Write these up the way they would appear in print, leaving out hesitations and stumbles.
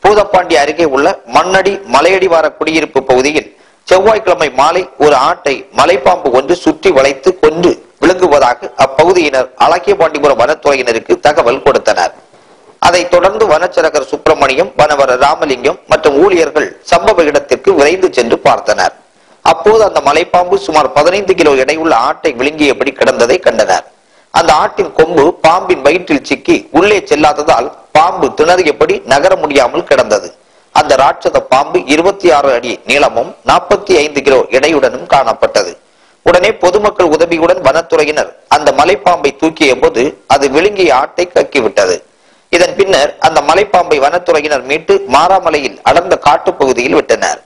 பூதப்பாண்டி அருகே உள்ள மண்ணடி மலையடிவார குடியிருப்பு பகுதியில் செவ்வாய்க்கிழமை மாலை ஒரு ஆட்டை மலைப்பாம்பு ஒன்று சுற்றி வளைத்து கொண்டு விழுங்குவதாக அப்பகுதியினர் அழகியபாண்டிபுரம் வனத்துறையினருக்கு தகவல் கொடுத்தனர். அதைத் தொடர்ந்து வனச்சரகர் சுப்பிரமணியம், வனவர் ராமலிங்கம் மற்றும் ஊழியர்கள் சம்பவ இடத்திற்கு விரைந்து சென்று பார்த்தனர். அப்போது அந்த மலைப்பாம்பு சுமார் 15 கிலோ எடையுள்ள ஆட்டை விழுங்கியபடி கிடந்ததை கண்டனர். அந்த ஆட்டின் கொம்பு பாம்பின் வயிற்றில் சிக்கி உள்ளே செல்லாததால் பாம்பு திணறியபடி நகர முடியாமல் கிடந்தது. அந்த ராட்சத பாம்பு 26 அடி நீளமும் 45 கிலோ எடையுடனும் காணப்பட்டது. உடனே பொதுமக்கள் உதவியுடன் வனத்துறையினர் அந்த மலைப்பாம்பை தூக்கிய போது அது விழுங்கிய ஆட்டை கக்கிவிட்டது. இதன் பின்னர் அந்த மலைப்பாம்பை வனத்துறையினர் மீட்டு மாராமலையில் அடர்ந்த காட்டுப்பகுதியில் விட்டனர்.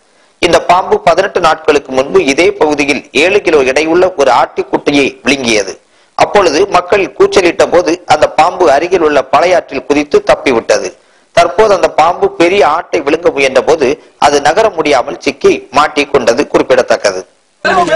இந்த பாம்பு 18 நாட்களுக்கு முன்பு இதே பகுதியில் 7 கிலோ எடையுள்ள ஒரு ஆட்டிக்குட்டியை விழுங்கியது. அப்பொழுது மக்கள் கூச்சலிட்ட போது அந்த பாம்பு அருகில் உள்ள பழையாற்றில் குதித்து தப்பிவிட்டது. தற்போது அந்த பாம்பு பெரிய ஆட்டை விழுங்க முயன்ற போது அது நகர முடியாமல் சிக்கி மாட்டிக்கொண்டது குறிப்பிடத்தக்கது. கொஞ்சம்